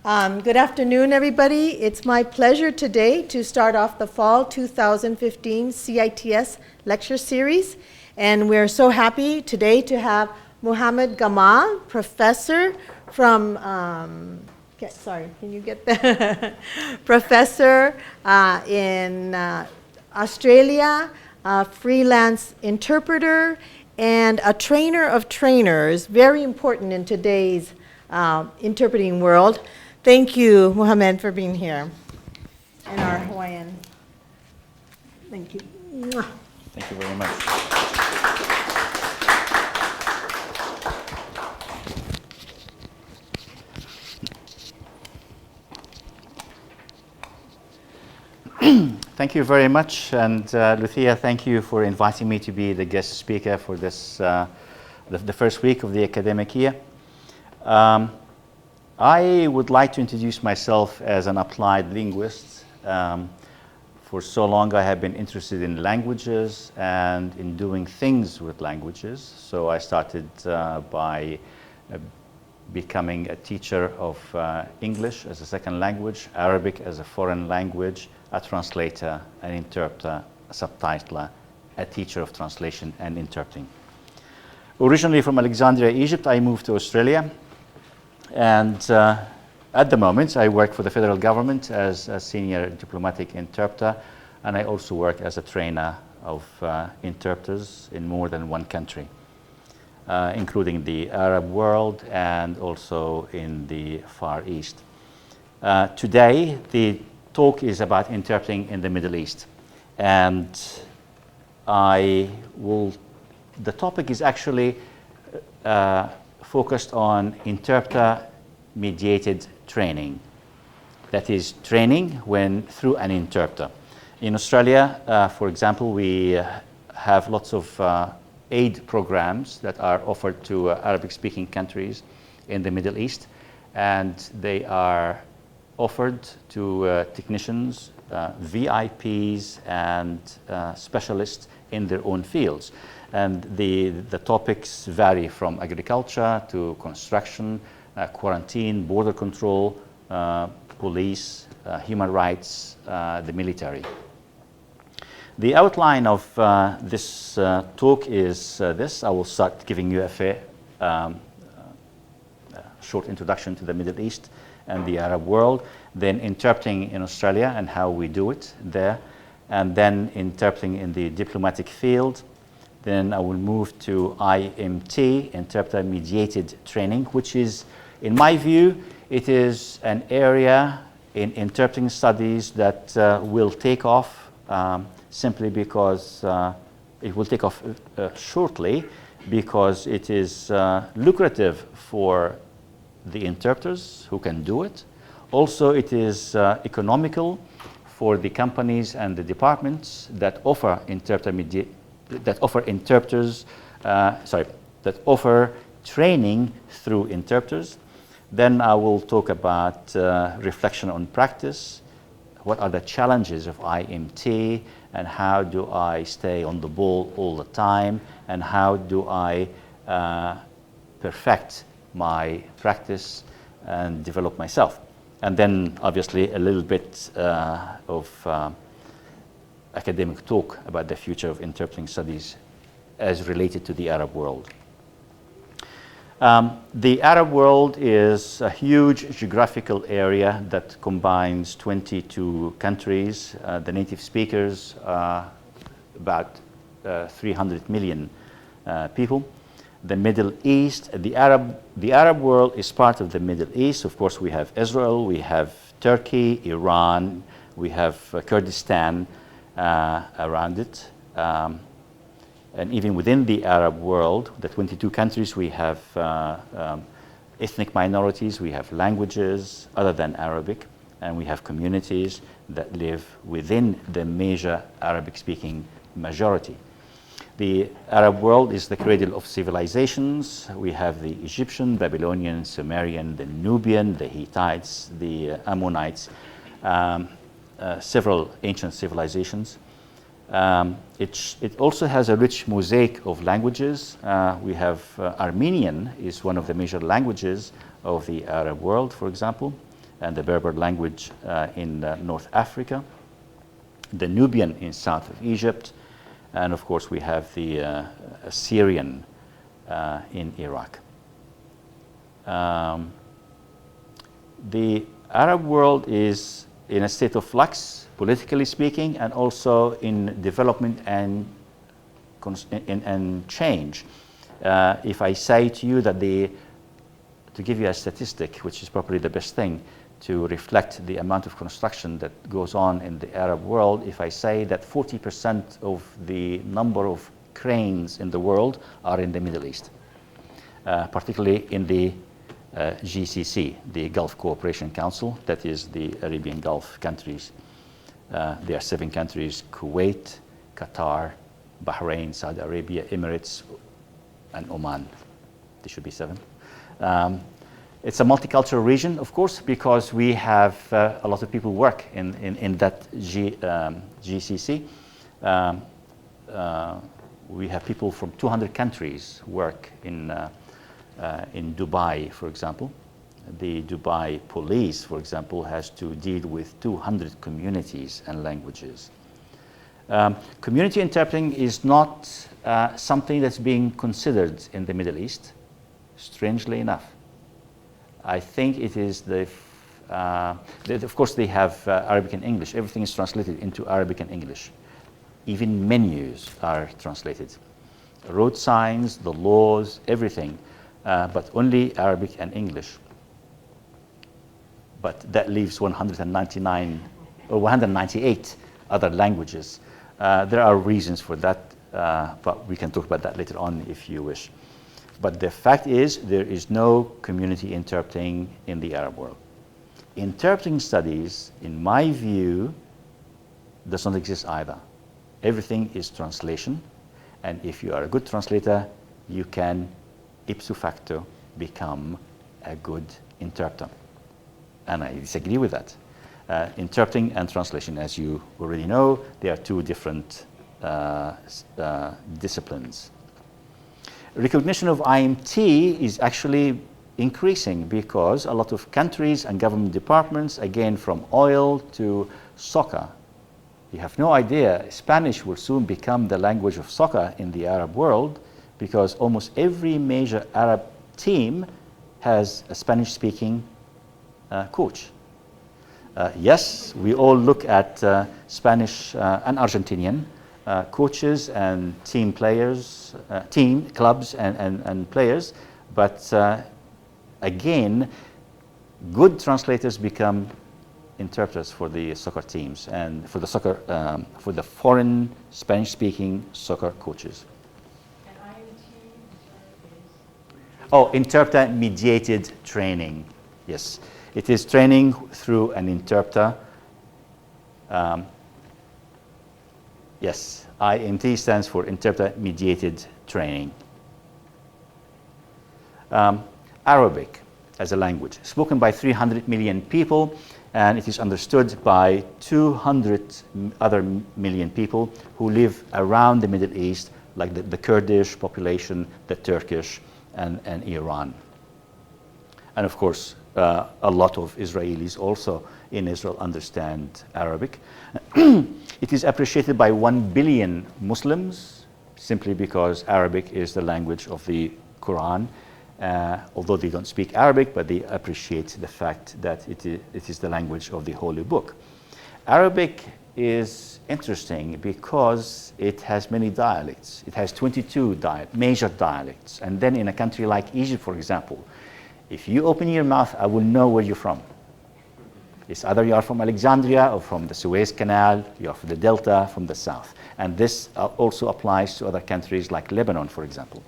Good afternoon, everybody. It's my pleasure today to start off the Fall 2015 CITS lecture series. And we're so happy today to have Muhammad Gamal, professor from, professor in Australia, a freelance interpreter, and a trainer of trainers, very important in today's interpreting world. Thank you, Muhammad, for being here in our Hawaiian. Thank you. Thank you very much. Thank you very much, and Lucia, thank you for inviting me to be the guest speaker for this, the first week of the academic year. I would like to introduce myself as an applied linguist. For so long I have been interested in languages and in doing things with languages. So I started by becoming a teacher of English as a second language, Arabic as a foreign language, a translator, an interpreter, a subtitler, a teacher of translation and interpreting. Originally from Alexandria, Egypt, I moved to Australia. And at the moment, I work for the federal government as a senior diplomatic interpreter, and I also work as a trainer of interpreters in more than one country, including the Arab world and also in the Far East. Today, the talk is about interpreting in the Middle East. And the topic is actually focused on interpreter-mediated training. That is training through an interpreter. In Australia, for example, we have lots of aid programs that are offered to Arabic-speaking countries in the Middle East, and they are offered to technicians, VIPs, and specialists in their own fields. And the topics vary from agriculture to construction, quarantine, border control, police, human rights, the military. The outline of this talk is this. I will start giving you a short introduction to the Middle East and the Arab world, then interpreting in Australia and how we do it there, and then interpreting in the diplomatic field. Then I will move to IMT, Interpreter-mediated Training, which is, in my view, it is an area in interpreting studies that will take off simply because it will take off shortly, because it is lucrative for the interpreters who can do it. Also, it is economical for the companies and the departments that offer training through interpreters. Then I will talk about reflection on practice. What are the challenges of IMT, and how do I stay on the ball all the time, and how do I perfect my practice and develop myself. And then obviously a little bit of academic talk about the future of interpreting studies as related to the Arab world. The Arab world is a huge geographical area that combines 22 countries. The native speakers are about 300 million people. The Middle East, the Arab world is part of the Middle East. Of course, we have Israel, we have Turkey, Iran, we have Kurdistan around it. And even within the Arab world, the 22 countries, we have ethnic minorities, we have languages other than Arabic, and we have communities that live within the major Arabic-speaking majority. The Arab world is the cradle of civilizations. We have the Egyptian, Babylonian, Sumerian, the Nubian, the Hittites, the Ammonites, several ancient civilizations. It also has a rich mosaic of languages. We have Armenian is one of the major languages of the Arab world, for example. and the Berber language in North Africa, the Nubian in south of Egypt, and of course we have the Assyrian in Iraq. The Arab world is in a state of flux, politically speaking, and also in development and change. If I say to you that to give you a statistic, which is probably the best thing to reflect the amount of construction that goes on in the Arab world, if I say that 40% of the number of cranes in the world are in the Middle East, particularly in the GCC, the Gulf Cooperation Council, that is the Arabian Gulf countries. There are 7 countries: Kuwait, Qatar, Bahrain, Saudi Arabia, Emirates, and Oman. There should be 7. It's a multicultural region, of course, because we have a lot of people work in that GCC. We have people from 200 countries work in Dubai, for example. The Dubai police, for example, has to deal with 200 communities and languages. Community interpreting is not something that's being considered in the Middle East, strangely enough. I think it is of course they have Arabic and English. Everything is translated into Arabic and English. Even menus are translated. Road signs, the laws, everything, but only Arabic and English. But that leaves 199 or 198 other languages. There are reasons for that, but we can talk about that later on if you wish. But the fact is, there is no community interpreting in the Arab world. Interpreting studies, in my view, does not exist either. Everything is translation, and if you are a good translator, you can ipso facto become a good interpreter. And I disagree with that. Interpreting and translation, as you already know, they are 2 different disciplines. Recognition of IMT is actually increasing because a lot of countries and government departments, again from oil to soccer, you have no idea, Spanish will soon become the language of soccer in the Arab world because almost every major Arab team has a Spanish-speaking coach. Yes, we all look at Spanish and Argentinian coaches and team players, team clubs and players, but again, good translators become interpreters for the soccer teams and for the foreign Spanish-speaking soccer coaches. And IMT is? Oh, interpreter-mediated training. Yes, it is training through an interpreter. Yes, IMT stands for Interpreter-mediated Training. Arabic as a language, spoken by 300 million people, and it is understood by 200 other million people who live around the Middle East, like the Kurdish population, the Turkish, and Iran. And of course, a lot of Israelis also in Israel understand Arabic. It is appreciated by 1 billion Muslims simply because Arabic is the language of the Quran. Although they don't speak Arabic, but they appreciate the fact that it is the language of the Holy Book. Arabic is interesting because it has many dialects. It has 22 major dialects. And then in a country like Egypt, for example, if you open your mouth, I will know where you're from. It's either you are from Alexandria or from the Suez Canal, you are from the Delta, from the south. And this also applies to other countries like Lebanon, for example.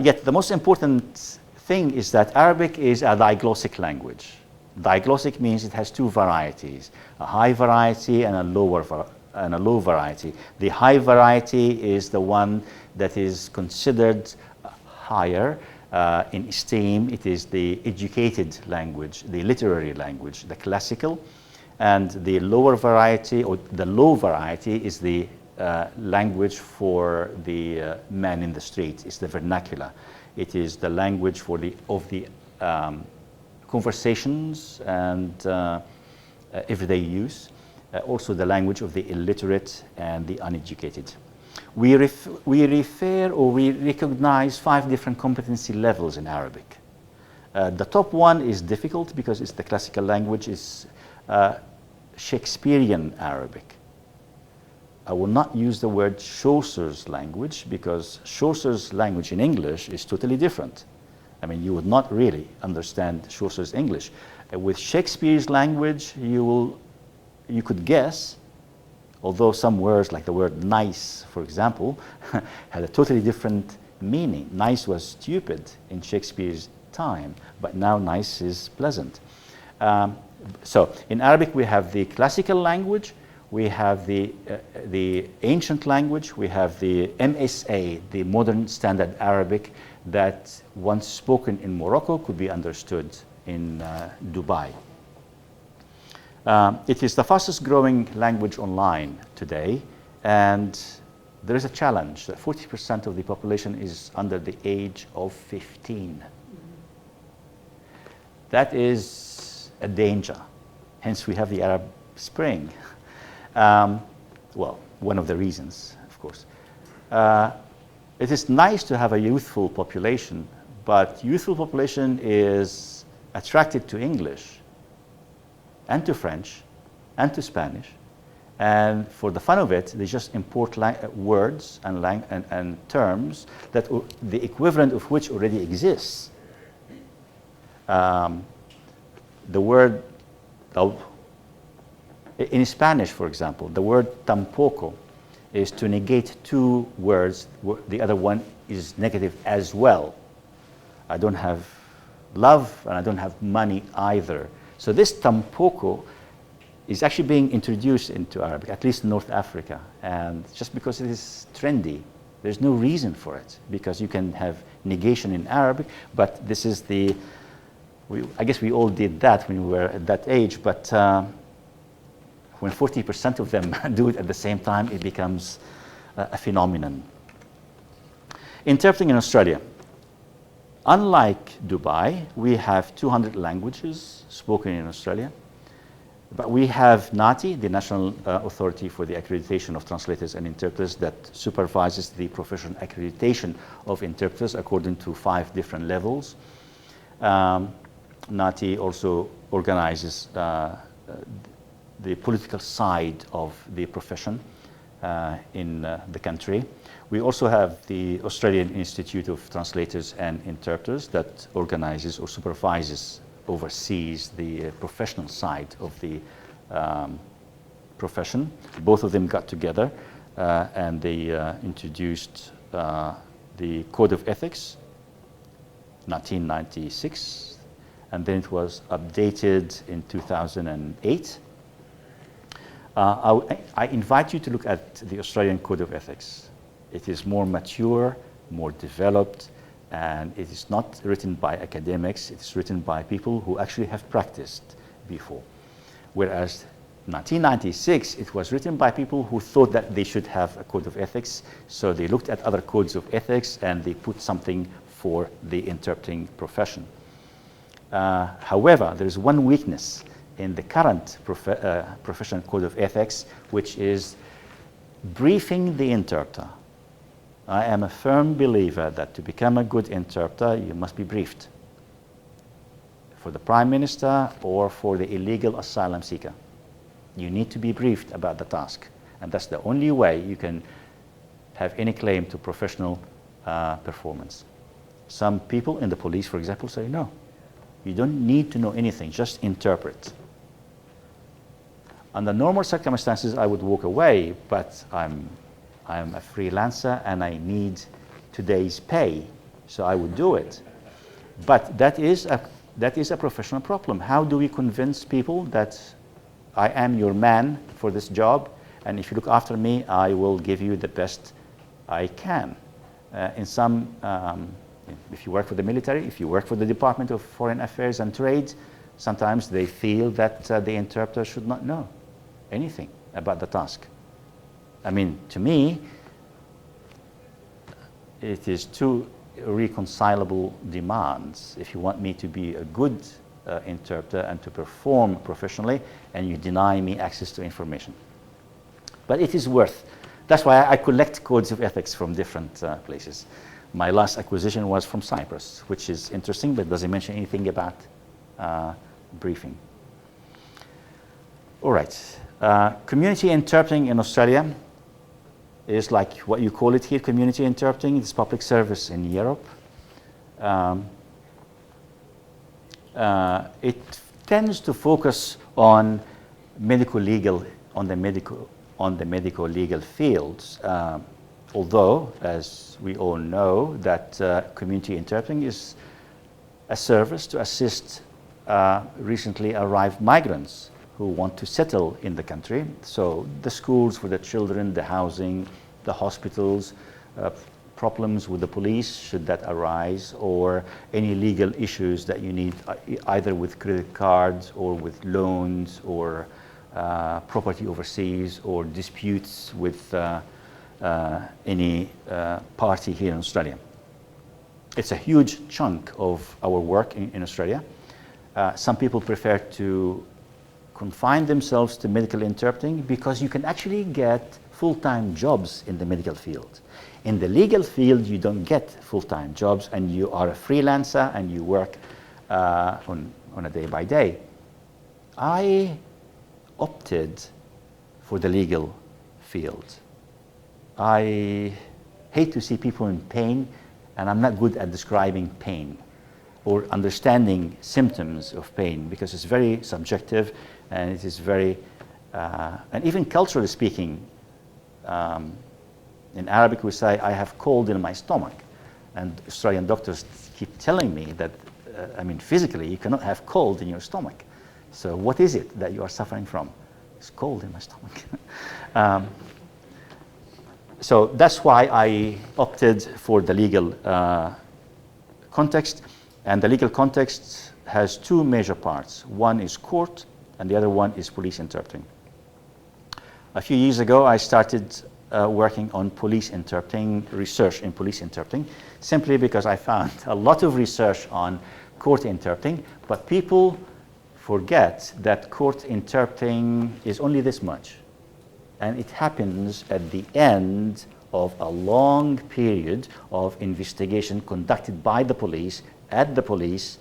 Yet the most important thing is that Arabic is a diglossic language. Diglossic means it has 2 varieties, a high variety and a low variety. The high variety is the one that is considered higher in esteem. It is the educated language, the literary language, the classical. And the lower variety, or the low variety, is the language for the man in the street. It's the vernacular. It is the language of the conversations and everyday use, also the language of the illiterate and the uneducated. We refer or we recognize 5 different competency levels in Arabic. The top one is difficult because it's the classical language, is Shakespearean Arabic. I will not use the word Chaucer's language because Chaucer's language in English is totally different. I mean, you would not really understand Chaucer's English. With Shakespeare's language, you could guess, although some words like the word nice, for example, had a totally different meaning. Nice was stupid in Shakespeare's time, but now nice is pleasant. So in Arabic, we have the classical language, we have the ancient language, we have the MSA, the modern standard Arabic, that once spoken in Morocco could be understood in Dubai. It is the fastest growing language online today, and there is a challenge that 40% of the population is under the age of 15. That is a danger. Hence, we have the Arab Spring. Well, one of the reasons, of course. It is nice to have a youthful population, but youthful population is attracted to English and to French and to Spanish. And for the fun of it, they just import words and terms that the equivalent of which already exists. The word, in Spanish, for example, the word tampoco is to negate 2 words. The other one is negative as well. I don't have love and I don't have money either. So this tampoco is actually being introduced into Arabic, at least in North Africa. And just because it is trendy, there's no reason for it, because you can have negation in Arabic, but this is I guess we all did that when we were at that age, but when 40% of them do it at the same time, it becomes a phenomenon. Interpreting in Australia. Unlike Dubai, we have 200 languages spoken in Australia, but we have NATI, the National Authority for the Accreditation of Translators and Interpreters, that supervises the professional accreditation of interpreters according to 5 different levels. NATI also organizes the political side of the profession in the country. We also have the Australian Institute of Translators and Interpreters that organizes or supervises, oversees the professional side of the profession. Both of them got together and they introduced the Code of Ethics, 1996, and then it was updated in 2008. I invite you to look at the Australian Code of Ethics. It is more mature, more developed, and it is not written by academics. It is written by people who actually have practiced before. Whereas 1996, it was written by people who thought that they should have a code of ethics. So they looked at other codes of ethics and they put something for the interpreting profession. However, there is one weakness in the current professional code of ethics, which is briefing the interpreter. I am a firm believer that to become a good interpreter, you must be briefed. For the Prime Minister or for the illegal asylum seeker, you need to be briefed about the task. And that's the only way you can have any claim to professional performance. Some people in the police, for example, say, no, you don't need to know anything, just interpret. Under normal circumstances, I would walk away, but I'm a freelancer and I need today's pay, so I would do it. But that is a professional problem. How do we convince people that I am your man for this job, and if you look after me, I will give you the best I can? If you work for the military, if you work for the Department of Foreign Affairs and Trade, sometimes they feel that the interpreter should not know anything about the task. I mean, to me, it is two irreconcilable demands. If you want me to be a good interpreter and to perform professionally, and you deny me access to information. But it is worth. That's why I collect codes of ethics from different places. My last acquisition was from Cyprus, which is interesting, but doesn't mention anything about briefing. All right. Community interpreting in Australia is like what you call it here, community interpreting. It's public service in Europe. It tends to focus on medical legal legal fields, although, as we all know, that community interpreting is a service to assist recently arrived migrants who want to settle in the country. So the schools for the children, the housing, the hospitals, problems with the police should that arise, or any legal issues that you need either with credit cards or with loans or property overseas, or disputes with any party here in Australia. It's a huge chunk of our work in Australia. Some people prefer to confine themselves to medical interpreting because you can actually get full-time jobs in the medical field. In the legal field, you don't get full-time jobs, and you are a freelancer and you work on a day-by-day. I opted for the legal field. I hate to see people in pain, and I'm not good at describing pain or understanding symptoms of pain because it's very subjective, and it is very, and even culturally speaking, in Arabic we say, I have cold in my stomach, and Australian doctors keep telling me that, physically you cannot have cold in your stomach. So what is it that you are suffering from? It's cold in my stomach. So that's why I opted for the legal context, and the legal context has two major parts. One is court, and the other one is police interpreting. A few years ago, I started working on police interpreting, research in police interpreting, simply because I found a lot of research on court interpreting, but people forget that court interpreting is only this much. And it happens at the end of a long period of investigation conducted by the police, at the police,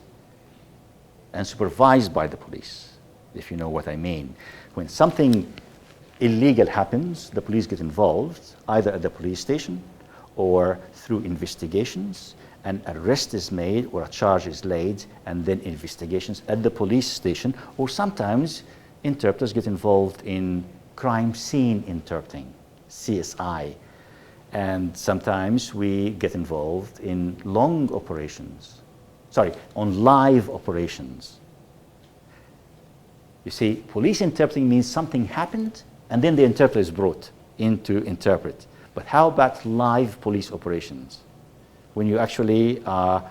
and supervised by the police, if you know what I mean. When something illegal happens, the police get involved, either at the police station or through investigations. An arrest is made or a charge is laid, and then investigations at the police station, or sometimes interpreters get involved in crime scene interpreting, CSI, and sometimes we get involved in on live operations. You see, police interpreting means something happened and then the interpreter is brought in to interpret. But how about live police operations? When you actually are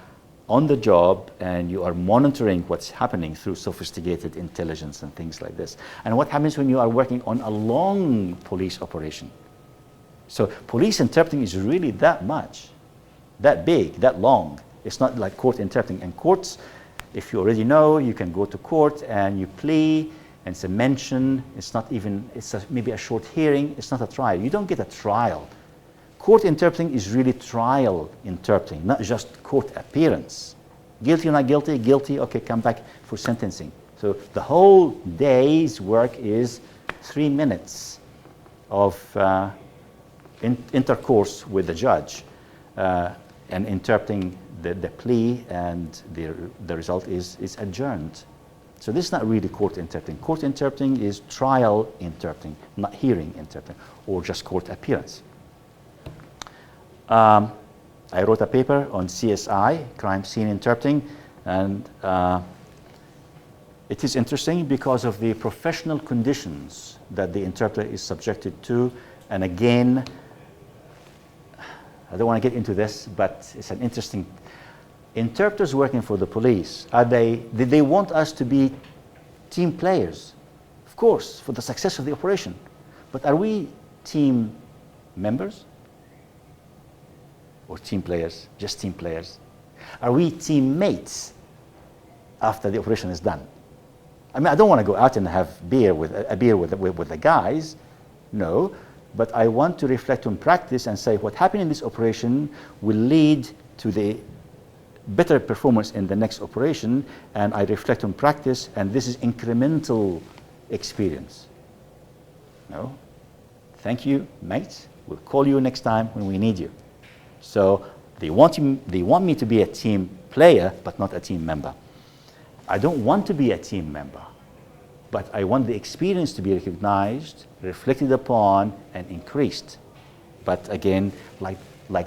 on the job and you are monitoring what's happening through sophisticated intelligence and things like this. And what happens when you are working on a long police operation? So police interpreting is really that much, that big, that long. It's not like court interpreting. And courts, if you already know, you can go to court and you plea, and it's a mention. It's not even, maybe a short hearing. It's not a trial. You don't get a trial. Court interpreting is really trial interpreting, not just court appearance. Guilty or not guilty? Guilty, okay, come back for sentencing. So the whole day's work is 3 minutes of intercourse with the judge and interpreting the plea, and the result is adjourned. So this is not really court interpreting. Court interpreting is trial interpreting, not hearing interpreting, or just court appearance. I wrote a paper on CSI, crime scene interpreting, and it is interesting because of the professional conditions that the interpreter is subjected to. And again, I don't want to get into this, but it's an interesting. Interpreters working for the police, did they want us to be team players? Of course, for the success of the operation. But are we team members? Or team players, just team players? Are we teammates? after the operation is done. I mean, I don't want to go out and have a beer with the guys, no, but I want to reflect on practice and say what happened in this operation will lead to the better performance in the next operation, and I reflect on practice, and this is incremental experience. No, thank you, mate. We'll call you next time when we need you. So they want me to be a team player, but not a team member. I don't want to be a team member, but I want the experience to be recognized, reflected upon, and increased. But again, like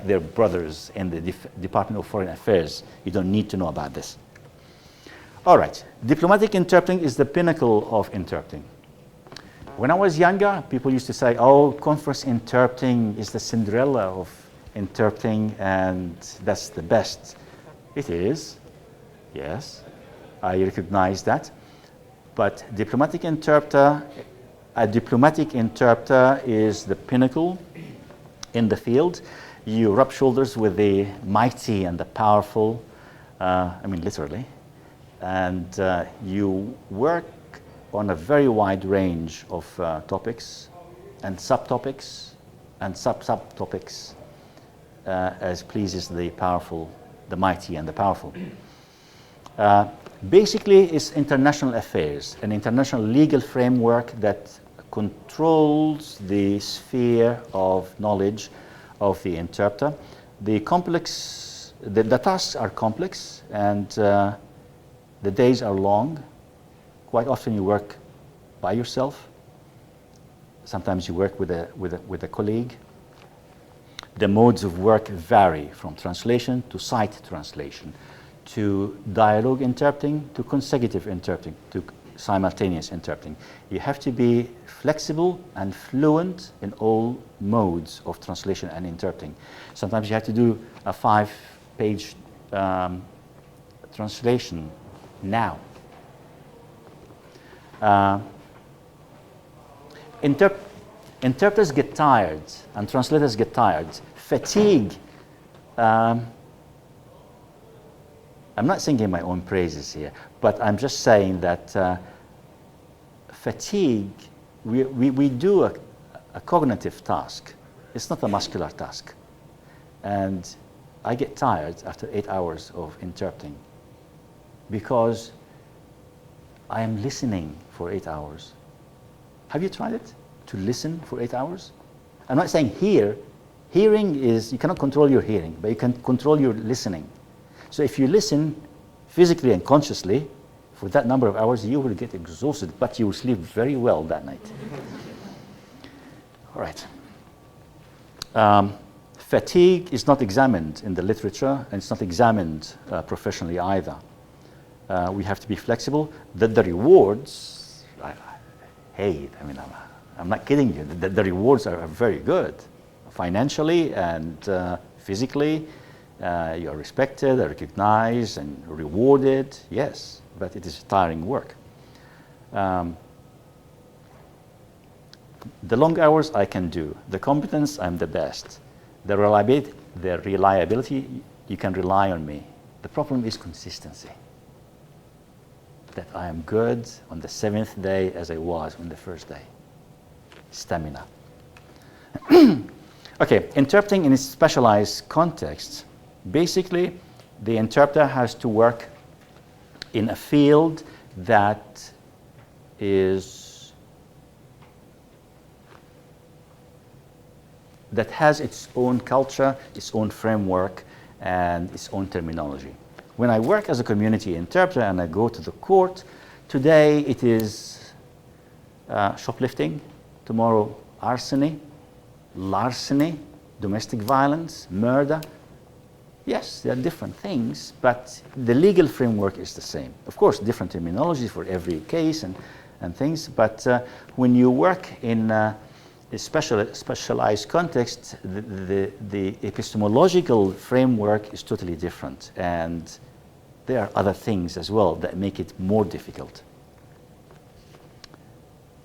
their brothers in the Department of Foreign Affairs, you don't need to know about this. All right, diplomatic interpreting is the pinnacle of interpreting. When I was younger, people used to say, oh, conference interpreting is the Cinderella of interpreting, and that's the best. It is, yes, I recognize that. But a diplomatic interpreter is the pinnacle in the field. You rub shoulders with the mighty and the powerful, I mean literally, and you work on a very wide range of topics and subtopics and subtopics as pleases the powerful, the mighty and the powerful. Basically, it's international affairs, an international legal framework that controls the sphere of knowledge of the interpreter. The tasks are complex, and the days are long. Quite often you work by yourself. Sometimes you work with a colleague. The modes of work vary from translation to sight translation, to dialogue interpreting, to consecutive interpreting, to simultaneous interpreting. You have to be flexible and fluent in all modes of translation and interpreting. Sometimes you have to do a 5-page translation now. Interpreters get tired and translators get tired. Fatigue. I'm not singing my own praises here, but I'm just saying that fatigue, we do a cognitive task. It's not a muscular task. And I get tired after 8 hours of interpreting because I am listening for 8 hours. Have you tried it? To listen for 8 hours? I'm not saying hear. Hearing is, you cannot control your hearing, but you can control your listening. So if you listen physically and consciously for that number of hours, you will get exhausted, but you will sleep very well that night. All right. Fatigue is not examined in the literature, and it's not examined professionally either. We have to be flexible. The rewards, I'm not kidding you. The rewards are very good, financially and physically. You are respected, recognized, and rewarded. Yes, but it is tiring work. The long hours I can do. The competence, I'm the best. The reliability, you can rely on me. The problem is consistency. That I am good on the 7th day as I was on the first day. Stamina. Okay, interpreting in its specialized context. Basically, the interpreter has to work in a field that has its own culture, its own framework, and its own terminology. When I work as a community interpreter and I go to the court, today it is shoplifting, tomorrow larceny, domestic violence, murder. Yes, they are different things, but the legal framework is the same. Of course, different terminology for every case and things, but when you work in a specialized context, the epistemological framework is totally different, and there are other things as well that make it more difficult.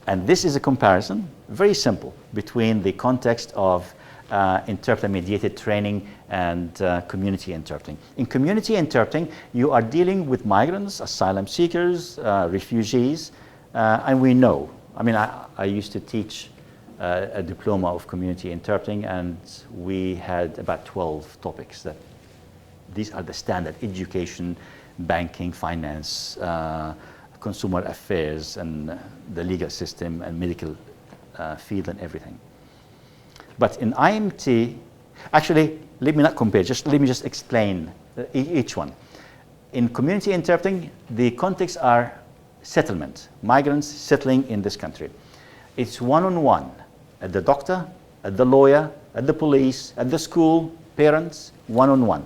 And this is a comparison, very simple, between the context of interpreter-mediated training, and community interpreting. In community interpreting, you are dealing with migrants, asylum seekers, refugees, and we know. I mean, I used to teach a diploma of community interpreting, and we had about 12 topics. That these are the standard: education, banking, finance, consumer affairs, and the legal system, and medical field, and everything. But in IMT, actually, let me not compare, let me just explain each one. In community interpreting, the contexts are settlement, migrants settling in this country. It's one-on-one, at the doctor, at the lawyer, at the police, at the school, parents, one-on-one.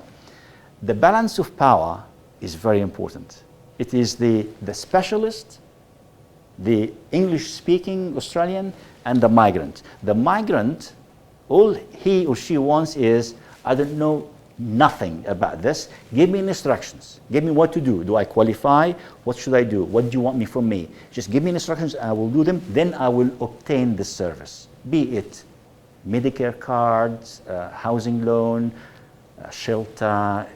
The balance of power is very important. It is the specialist, the English-speaking Australian, and the migrant. The migrant, all he or she wants is, I don't know nothing about this. Give me instructions. Give me what to do. Do I qualify? What should I do? What do you want me from me? Just give me instructions, I will do them. Then I will obtain the service. Be it Medicare cards, housing loan, shelter,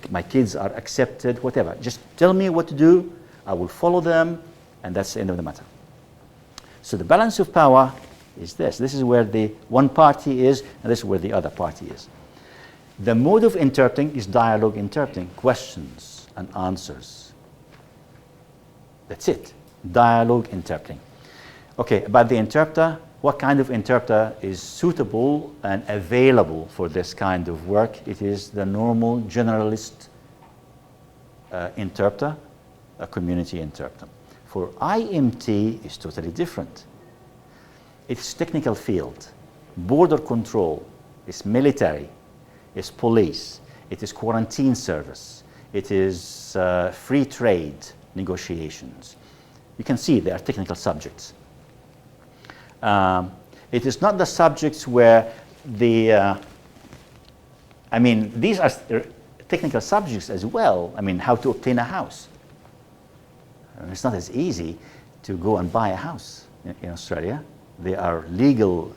my kids are accepted, whatever. Just tell me what to do. I will follow them, and that's the end of the matter. So the balance of power is this. This is where the one party is, and this is where the other party is. The mode of interpreting is dialogue interpreting, questions and answers. That's it, dialogue interpreting. Okay, about the interpreter, what kind of interpreter is suitable and available for this kind of work? It is the normal generalist interpreter, a community interpreter. For IMT, it's totally different. It's technical field, border control, it's military, it's police, it is quarantine service, it is free trade negotiations. You can see they are technical subjects. It is not the subjects where the, I mean, these are technical subjects as well. I mean, how to obtain a house. It's not as easy to go and buy a house in Australia. There are legal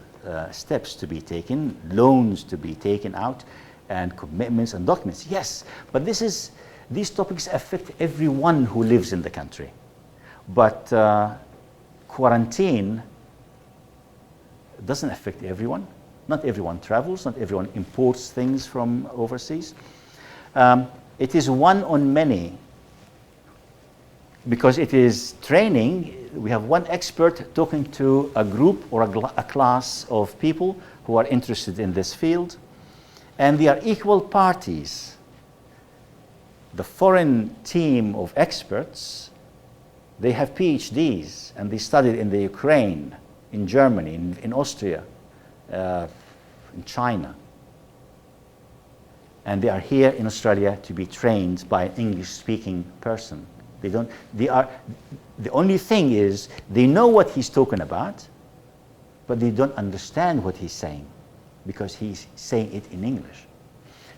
steps to be taken, loans to be taken out, and commitments and documents. Yes, but these topics affect everyone who lives in the country. But quarantine doesn't affect everyone. Not everyone travels, not everyone imports things from overseas. It is one on many, because it is training. We have one expert talking to a group or a class of people who are interested in this field, and they are equal parties. The foreign team of experts, they have PhDs, and they studied in the Ukraine, in Germany, in Austria, in China. And they are here in Australia to be trained by an English-speaking person. The only thing is, they know what he's talking about, but they don't understand what he's saying, because he's saying it in English.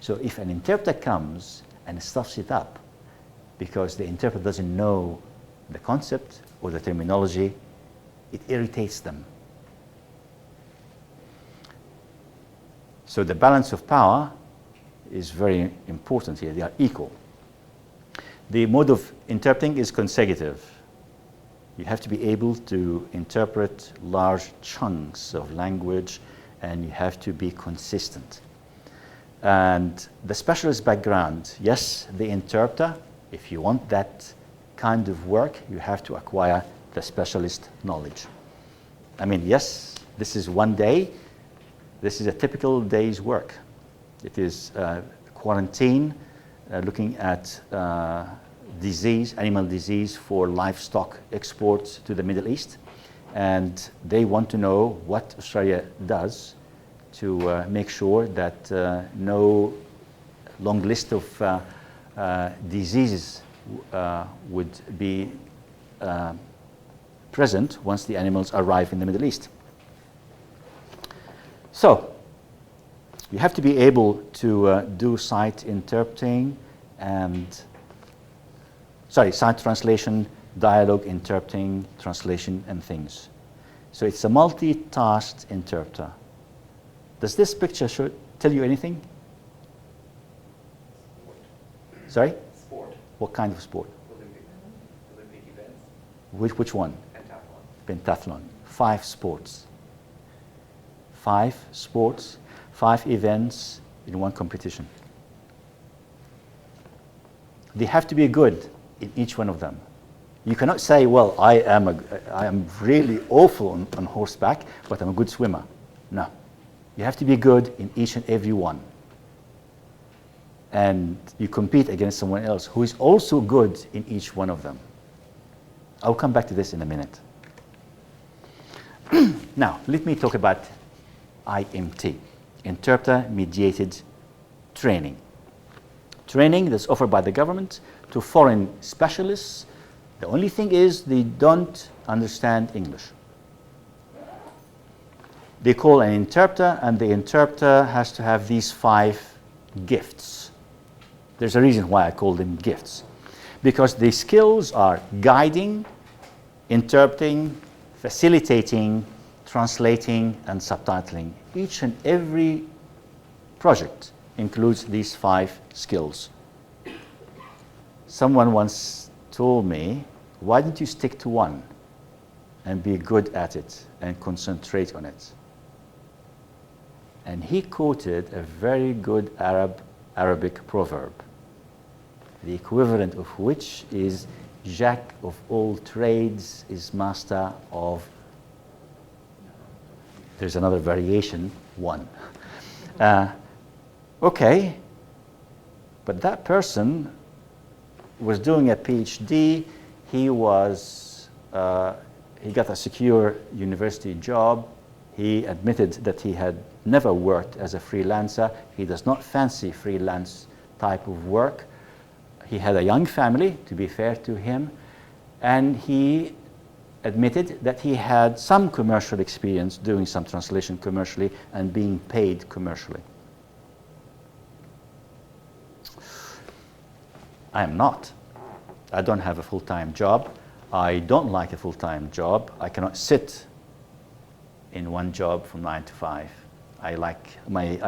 So if an interpreter comes and stuffs it up, because the interpreter doesn't know the concept or the terminology, it irritates them. So the balance of power is very important here. They are equal. The mode of interpreting is consecutive. You have to be able to interpret large chunks of language, and you have to be consistent. And the specialist background, yes, the interpreter, if you want that kind of work, you have to acquire the specialist knowledge. I mean, yes, this is one day. This is a typical day's work. It is quarantine, looking at disease, animal disease for livestock exports to the Middle East. And they want to know what Australia does to make sure that no long list of diseases would be present once the animals arrive in the Middle East. So, you have to be able to do sight interpreting and, sight translation, dialogue interpreting, translation, and things. So it's a multi-tasked interpreter. Does this picture tell you anything? Sorry? Sport. What kind of sport? Olympic events. Which one? Pentathlon. Pentathlon. 5 sports. 5 sports, 5 events in one competition. They have to be good in each one of them. You cannot say, well, I am really awful on horseback, but I'm a good swimmer. No. You have to be good in each and every one. And you compete against someone else who is also good in each one of them. I'll come back to this in a minute. Now, let me talk about IMT, Interpreter-mediated Training. Training that's offered by the government to foreign specialists. The only thing is they don't understand English. They call an interpreter, and the interpreter has to have these 5 gifts. There's a reason why I call them gifts. Because the skills are guiding, interpreting, facilitating, translating, and subtitling. Each and every project includes these 5 skills. Someone once told me, why don't you stick to one and be good at it and concentrate on it? And he quoted a very good Arabic proverb, the equivalent of which is Jack of all trades is master of, there's another variation, one. Okay, but that person was doing a Ph.D. He got a secure university job. He admitted that he had never worked as a freelancer. He does not fancy freelance type of work. He had a young family, to be fair to him, and he admitted that he had some commercial experience doing some translation commercially and being paid commercially. I am not. I don't have a full-time job. I don't like a full-time job. I cannot sit in one job from 9 to 5. I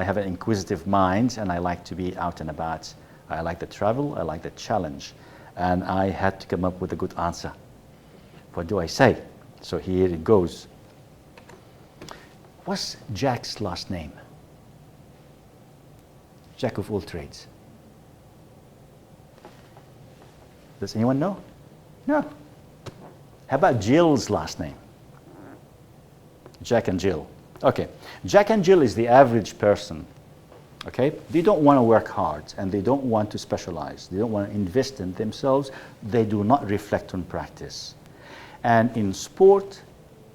have an inquisitive mind, and I like to be out and about. I like the travel, I like the challenge. And I had to come up with a good answer. What do I say? So here it goes. What's Jack's last name? Jack of all trades. Does anyone know? No. How about Jill's last name? Jack and Jill. Okay. Jack and Jill is the average person. Okay? They don't want to work hard, and they don't want to specialize. They don't want to invest in themselves. They do not reflect on practice. And in sport,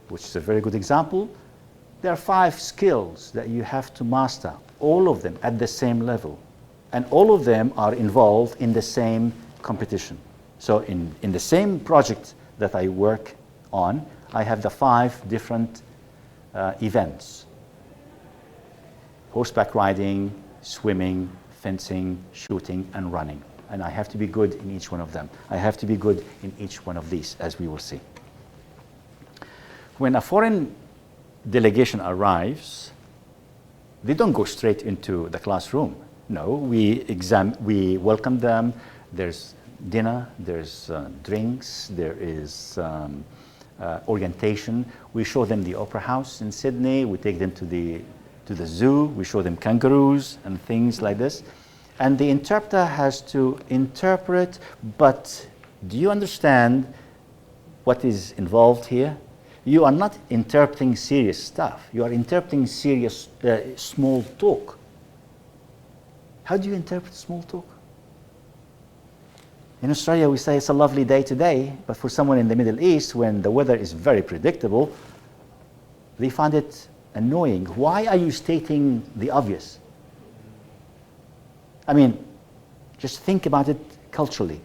which is a very good example, there are 5 skills that you have to master, all of them at the same level. And all of them are involved in the same competition. So in the same project that I work on, I have the 5 different events. Horseback riding, swimming, fencing, shooting, and running. And I have to be good in each one of them. I have to be good in each one of these, as we will see. When a foreign delegation arrives, they don't go straight into the classroom. No, we welcome them. There's dinner, there's drinks, there is orientation. We show them the opera house in Sydney. We take them to the zoo. We show them kangaroos and things like this. And the interpreter has to interpret, but do you understand what is involved here? You are not interpreting serious stuff. You are interpreting serious small talk. How do you interpret small talk? In Australia, we say it's a lovely day today, but for someone in the Middle East, when the weather is very predictable, they find it annoying. Why are you stating the obvious? I mean, just think about it culturally.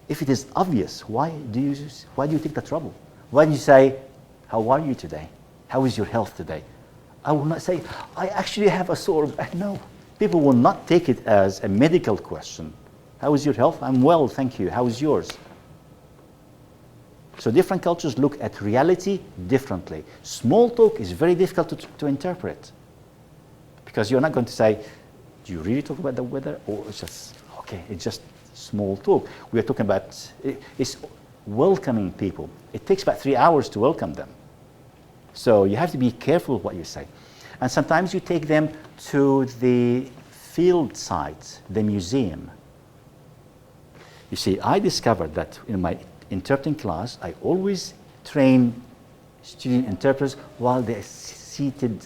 If it is obvious, why do you take the trouble? Why do you say, how are you today? How is your health today? I will not say, I actually have a sore back. No, people will not take it as a medical question. How is your health? I'm well, thank you. How is yours? So different cultures look at reality differently. Small talk is very difficult to interpret, because you're not going to say, do you really talk about the weather? Or it's just, okay, it's just small talk. We are talking about, it's welcoming people. It takes about 3 hours to welcome them. So you have to be careful what you say. And sometimes you take them to the field site, the museum. You see, I discovered that in my interpreting class, I always train student interpreters while they're sitting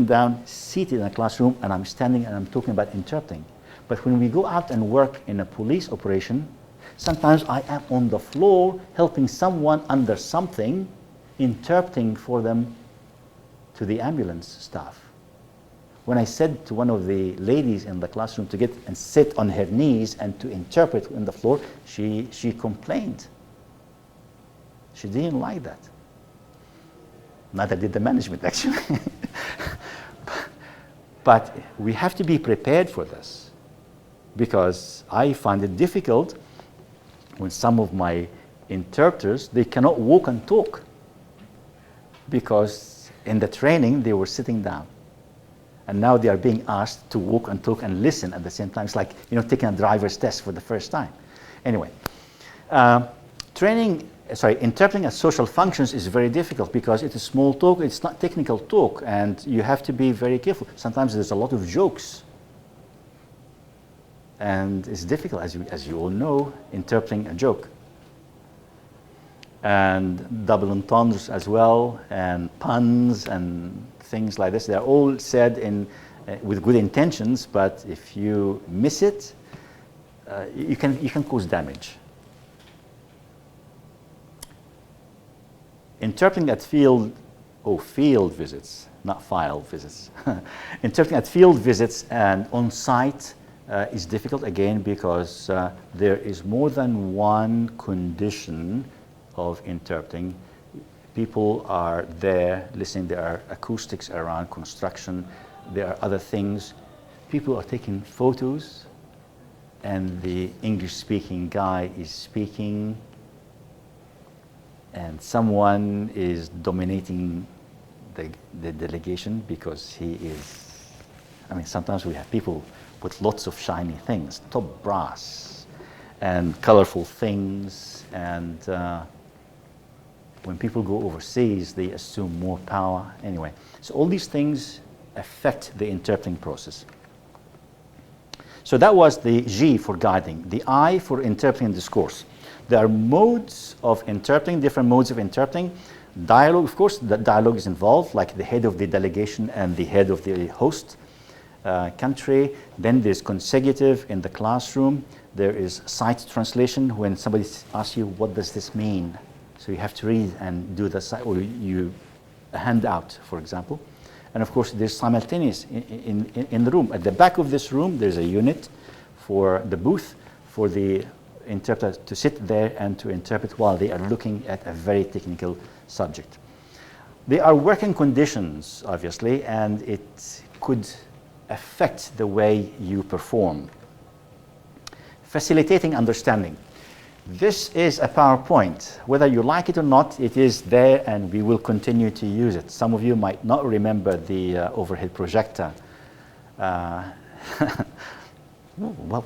down, seated in a classroom, and I'm standing and I'm talking about interpreting. But when we go out and work in a police operation, sometimes I am on the floor helping someone under something, interpreting for them to the ambulance staff. When I said to one of the ladies in the classroom to get and sit on her knees and to interpret on the floor, she complained. She didn't like that. Neither did the management, actually. But we have to be prepared for this, because I find it difficult when some of my interpreters, they cannot walk and talk, because in the training they were sitting down. And now they are being asked to walk and talk and listen at the same time. It's like, you know, taking a driver's test for the first time. Anyway, interpreting as social functions is very difficult, because it is small talk, it's not technical talk, and you have to be very careful. Sometimes there's a lot of jokes. And it's difficult, as you all know, interpreting a joke. And double entendres as well, and puns and things like this. They're all said with good intentions, but if you miss it, you can cause damage. Interpreting at field visits, not file visits. Interpreting at field visits and on-site is difficult again, because there is more than one condition of interpreting. People are there listening. There are acoustics around, construction. There are other things. People are taking photos, and the English-speaking guy is speaking, and someone is dominating the delegation, because he is, I mean, sometimes we have people with lots of shiny things, top brass, and colorful things, and when people go overseas, they assume more power. Anyway, so all these things affect the interpreting process. So that was the G for guiding, the I for interpreting discourse. There are modes of interpreting, different modes of interpreting. Dialogue, of course, the dialogue is involved, like the head of the delegation and the head of the host country. Then there's consecutive in the classroom. There is sight translation, when somebody asks you, what does this mean? So you have to read and do the sight, or you hand out, for example. And of course, there's simultaneous in the room. At the back of this room, there's a unit for the booth for the interpreter to sit there and to interpret while they are looking at a very technical subject. They are working conditions, obviously, and it could affect the way you perform. Facilitating understanding. This is a PowerPoint. Whether you like it or not, it is there, and we will continue to use it. Some of you might not remember the overhead projector. Well,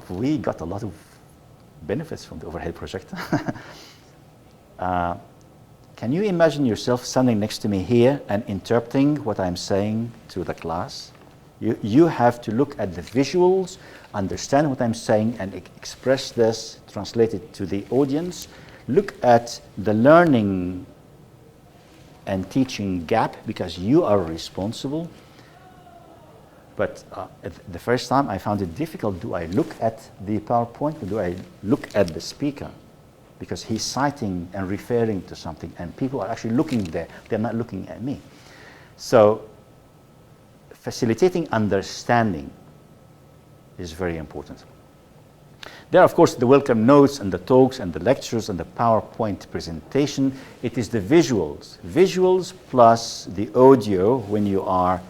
we got a lot of benefits from the overhead projector. Can you imagine yourself standing next to me here and interpreting what I'm saying to the class? You have to look at the visuals, understand what I'm saying, and express this, translate it to the audience. Look at the learning and teaching gap, because you are responsible. But the first time I found it difficult. Do I look at the PowerPoint, or do I look at the speaker? Because he's citing and referring to something, and people are actually looking there. They're not looking at me. So facilitating understanding is very important. There are, of course, the welcome notes and the talks and the lectures and the PowerPoint presentation. It is the visuals. Visuals plus the audio when you are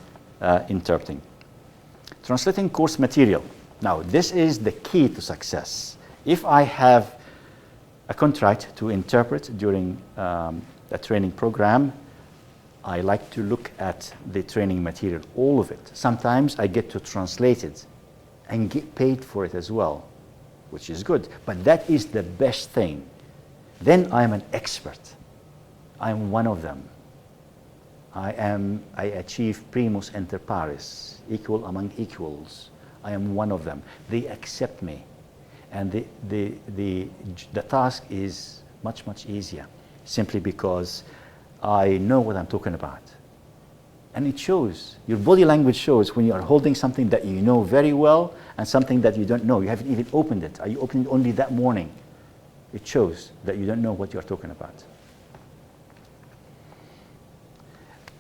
interpreting. Translating course material. Now, this is the key to success. If I have a contract to interpret during a training program, I like to look at the training material, all of it. Sometimes I get to translate it and get paid for it as well, which is good. But that is the best thing. Then I am an expert. I am one of them. I achieve primus inter pares, equal among equals. I am one of them. They accept me. And the task is much, much easier, simply because I know what I'm talking about. And it shows. Your body language shows when you are holding something that you know very well and something that you don't know. You haven't even opened it. Or you opened it only that morning. It shows that you don't know what you're talking about.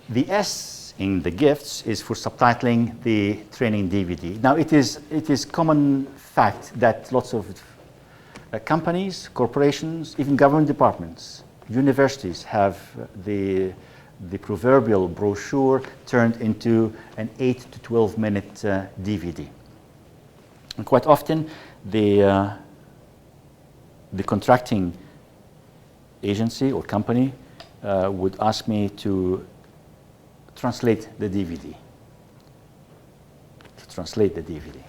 The S in the gifts is for subtitling the training DVD. Now, it is common fact that lots of companies, corporations, even government departments, universities have the proverbial brochure turned into an 8 to 12 minute DVD. And quite often, the contracting agency or company would ask me to translate the DVD. To translate the DVD.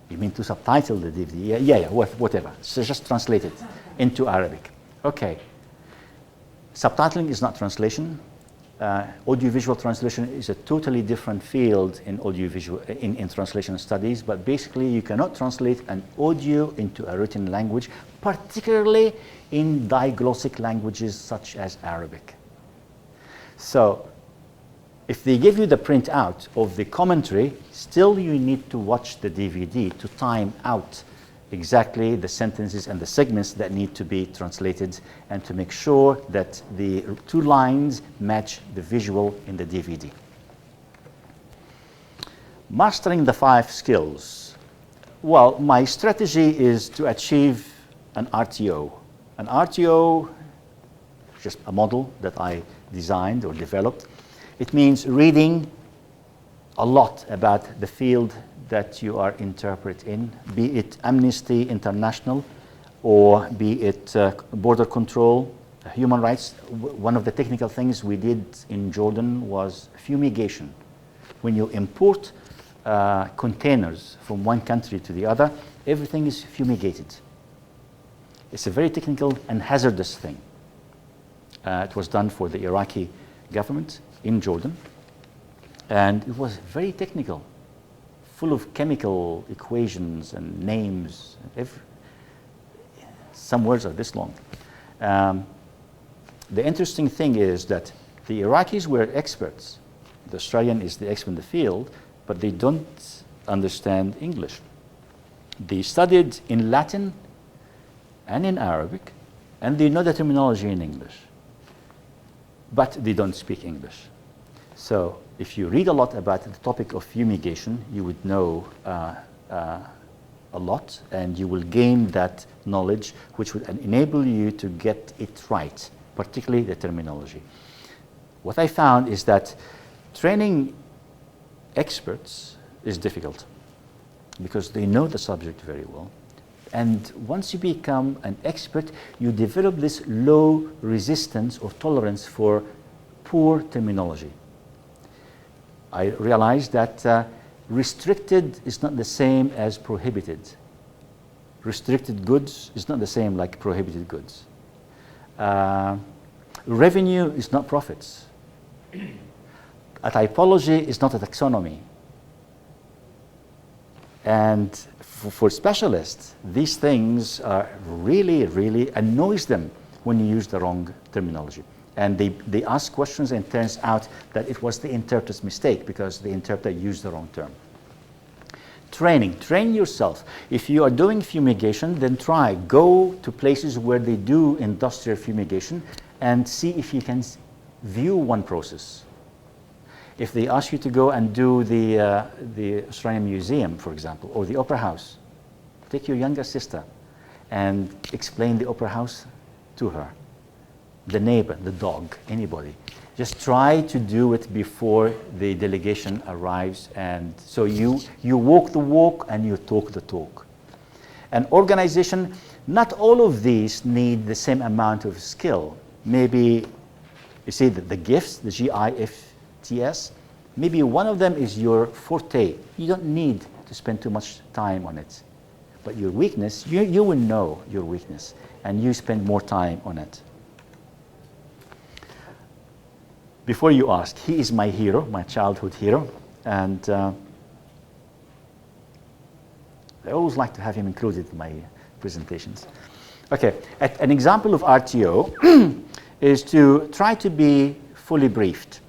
You mean to subtitle the DVD? Yeah, whatever. So just translate it into Arabic. Okay. Subtitling is not translation. Audiovisual translation is a totally different field in audiovisual in translation studies, but basically you cannot translate an audio into a written language, particularly in diglossic languages such as Arabic. So if they give you the printout of the commentary, still you need to watch the DVD to time out exactly the sentences and the segments that need to be translated and to make sure that the two lines match the visual in the DVD. Mastering the 5 skills. Well, my strategy is to achieve an RTO. An RTO, just a model that I designed or developed. It means reading a lot about the field that you are interpret in, be it Amnesty International or be it border control, human rights. One of the technical things we did in Jordan was fumigation. When you import containers from one country to the other, everything is fumigated. It's a very technical and hazardous thing. It was done for the Iraqi government in Jordan, and it was very technical, full of chemical equations and names. Some words are this long. The interesting thing is that the Iraqis were experts. The Australian is the expert in the field, but they don't understand English. They studied in Latin and in Arabic, and they know the terminology in English, but they don't speak English. So if you read a lot about the topic of fumigation, you would know a lot, and you will gain that knowledge, which would enable you to get it right, particularly the terminology. What I found is that training experts is difficult because they know the subject very well. And once you become an expert, you develop this low resistance or tolerance for poor terminology. I realized that restricted is not the same as prohibited. Restricted goods is not the same like prohibited goods. Revenue is not profits. A typology is not a taxonomy. And for specialists, these things are really, really annoys them when you use the wrong terminology. And they ask questions, and it turns out that it was the interpreter's mistake because the interpreter used the wrong term. Training. Train yourself. If you are doing fumigation, then go to places where they do industrial fumigation and see if you can view one process. If they ask you to go and do the Australian Museum, for example, or the Opera House, take your younger sister and explain the Opera House to her. The neighbor, the dog, anybody. Just try to do it before the delegation arrives, and so you walk the walk and you talk the talk. And organization, not all of these need the same amount of skill. Maybe, you see the gifts, the GIFTS, maybe one of them is your forte. You don't need to spend too much time on it. But your weakness, you will know your weakness, and you spend more time on it. Before you ask, he is my hero, my childhood hero, and I always like to have him included in my presentations. Okay, an example of RTO is to try to be fully briefed.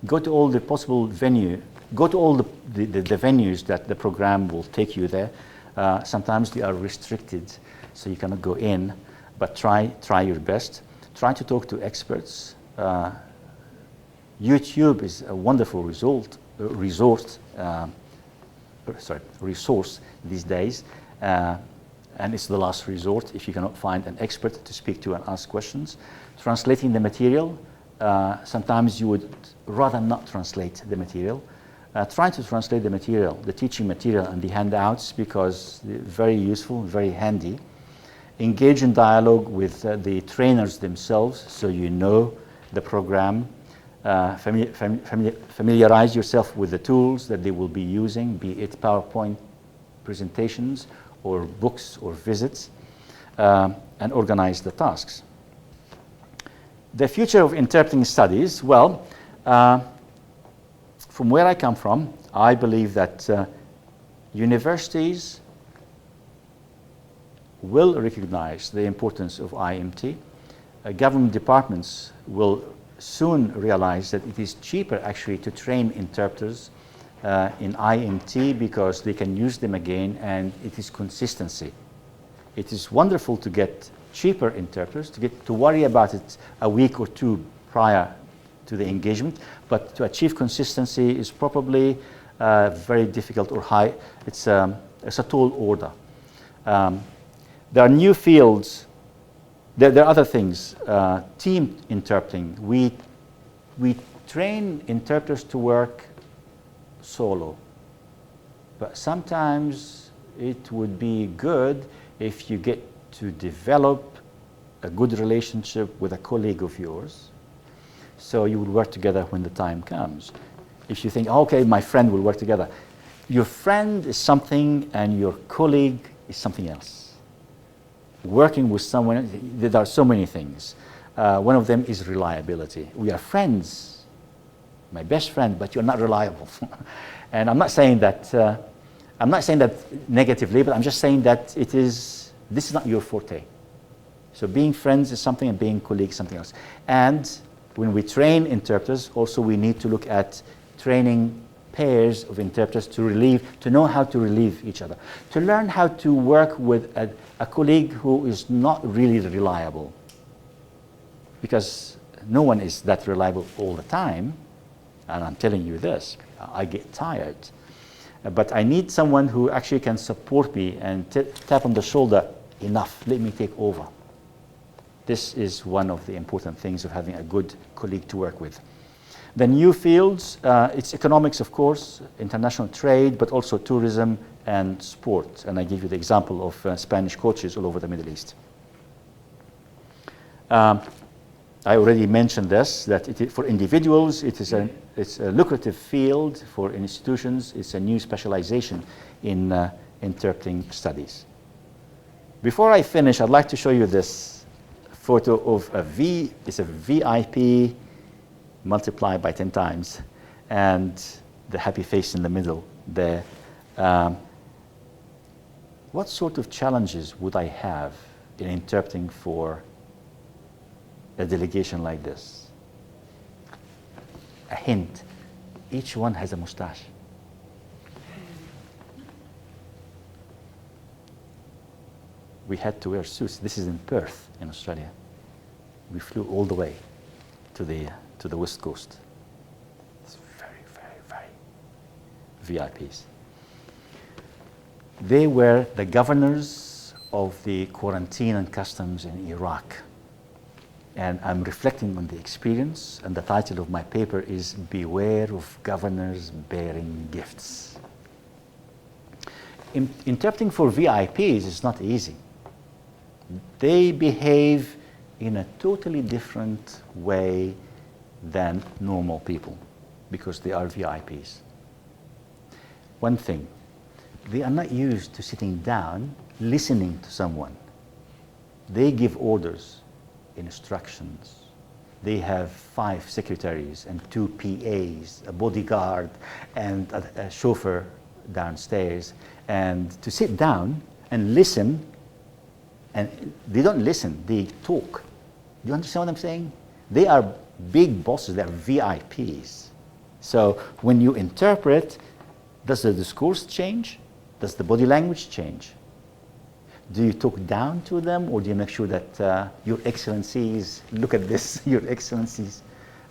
Go to all the possible go to all the venues that the program will take you there. Sometimes they are restricted, so you cannot go in, but try your best. Try to talk to experts. YouTube is a wonderful resource these days, and it's the last resort if you cannot find an expert to speak to and ask questions. Translating the material, sometimes you would rather not translate the material. Try to translate the material, the teaching material and the handouts, because they're very useful, very handy. Engage in dialogue with the trainers themselves, so you know the program. Familiarize yourself with the tools that they will be using, be it PowerPoint presentations or books or visits, and organize the tasks. The future of interpreting studies, well, from where I come from, I believe that universities will recognize the importance of IMT. Government departments will soon realize that it is cheaper actually to train interpreters in IMT, because they can use them again, and it is consistency. It is wonderful to get cheaper interpreters, to worry about it a week or two prior to the engagement, but to achieve consistency is probably very difficult or high. It's a tall order. There are new fields. There are other things. Team interpreting. We train interpreters to work solo, but sometimes it would be good if you get to develop a good relationship with a colleague of yours, so you will work together when the time comes. If you think, okay, my friend will work together, your friend is something and your colleague is something else. Working with someone, there are so many things. One of them is reliability. We are friends, my best friend, but you're not reliable. And I'm not saying that negatively, but I'm just saying that this is not your forte. So being friends is something, and being colleagues is something else. And when we train interpreters, also we need to look at training pairs of interpreters to know how to relieve each other, to learn how to work with a colleague who is not really reliable, because no one is that reliable all the time. And I'm telling you this, I get tired. But I need someone who actually can support me and tap on the shoulder, enough, let me take over. This is one of the important things of having a good colleague to work with. The new fields, it's economics, of course, international trade, but also tourism and sport. And I give you the example of Spanish coaches all over the Middle East. I already mentioned this, that for individuals, it's a lucrative field. For institutions, it's a new specialization in interpreting studies. Before I finish, I'd like to show you this photo of it's a VIP multiplied by 10 times, and the happy face in the middle there. What sort of challenges would I have in interpreting for a delegation like this? A hint, each one has a mustache. We had to wear suits. This is in Perth, in Australia. We flew all the way to the West Coast. It's very, very, very VIPs. They were the governors of the quarantine and customs in Iraq. And I'm reflecting on the experience, and the title of my paper is Beware of Governors Bearing Gifts. Interpreting for VIPs is not easy. They behave in a totally different way than normal people because they are VIPs. One thing, they are not used to sitting down, listening to someone. They give orders, instructions. They have 5 secretaries and 2 PAs, a bodyguard and a chauffeur downstairs. And to sit down and listen, and they don't listen, they talk. Do you understand what I'm saying? They are big bosses, they're VIPs. So when you interpret, does the discourse change? Does the body language change? Do you talk down to them, or do you make sure that your excellencies, look at this, your excellencies?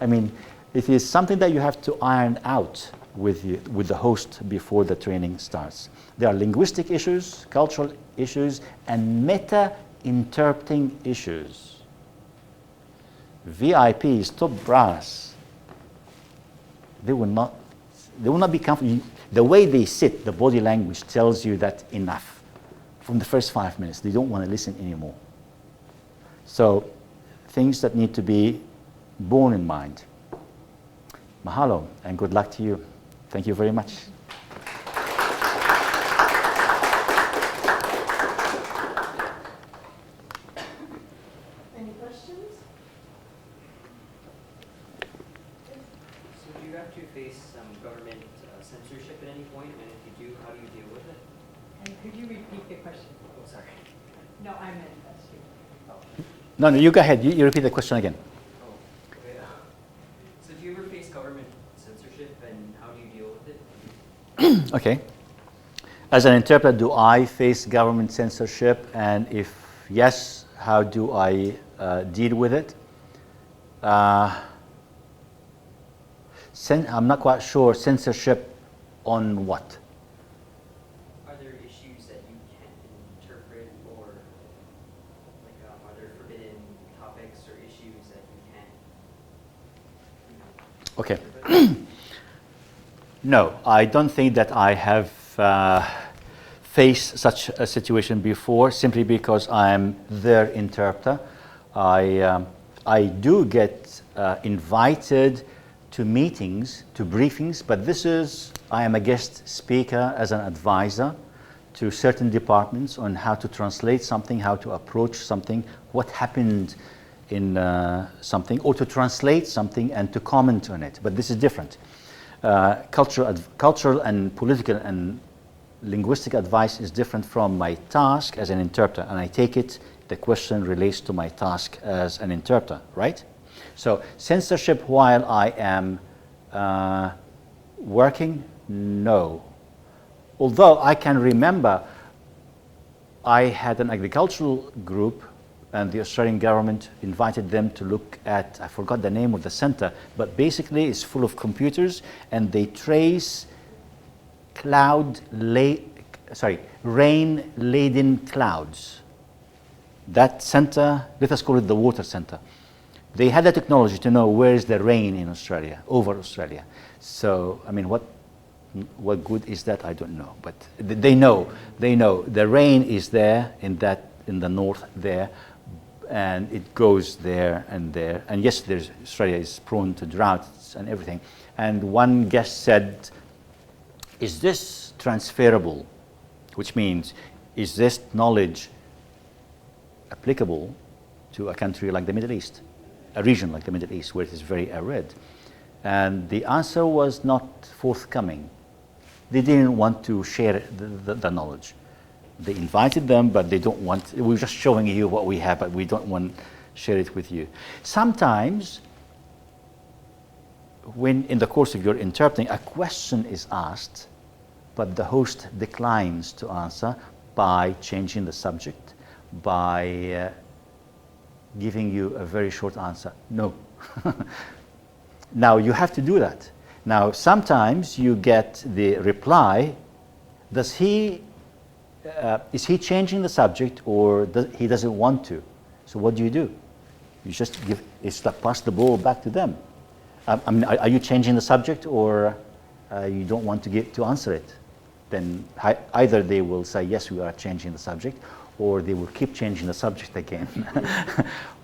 I mean, it is something that you have to iron out with the host before the training starts. There are linguistic issues, cultural issues, and meta-interpreting issues. VIPs, top brass, they will not be comfortable. The way they sit, the body language tells you that enough. From the first 5 minutes, they don't want to listen anymore. So, things that need to be borne in mind. Mahalo, and good luck to you. Thank you very much. Any questions? So do you have to face some government censorship at any point? And if you do, how do you deal with it? And could you repeat the question? Oh, sorry. No, I meant that's you. Oh, No, you go ahead. You repeat the question again. okay. So do you ever face government censorship, and how do you deal with it? Okay. As an interpreter, do I face government censorship? And if yes, how do I deal with it? I'm not quite sure. Censorship on what? Are there issues that you can't interpret, or like are there forbidden topics or issues that you can't? Okay. No, I don't think that I have faced such a situation before, simply because I'm their interpreter. I do get invited to meetings, to briefings, but I am a guest speaker as an advisor to certain departments on how to translate something, how to approach something, what happened in something, or to translate something and to comment on it. But this is different. Cultural and political and linguistic advice is different from my task as an interpreter, and I take it the question relates to my task as an interpreter, right? So censorship while I am working, no. Although I can remember I had an agricultural group and the Australian government invited them to look at, I forgot the name of the center, but basically it's full of computers and they trace rain-laden clouds. That center, let us call it the water center. They had the technology to know where is the rain in Australia, over Australia. So, I mean, what good is that? I don't know, but they know the rain is there in the north there, and it goes there and there. And yes, Australia is prone to droughts and everything. And one guest said, is this transferable? Which means, is this knowledge applicable to a country like the Middle East, a region like the Middle East where it is very arid? And the answer was not forthcoming. They didn't want to share the knowledge. They invited them, but they don't want, we're just showing you what we have, but we don't want to share it with you. Sometimes, when in the course of your interpreting, a question is asked, but the host declines to answer by changing the subject, by giving you a very short answer, no. Now, you have to do that. Now, sometimes you get the reply, is he changing the subject, or he doesn't want to? So what do? You just pass the ball back to them. I mean, are you changing the subject, or you don't want to answer it? then either they will say, yes, we are changing the subject, or they will keep changing the subject again,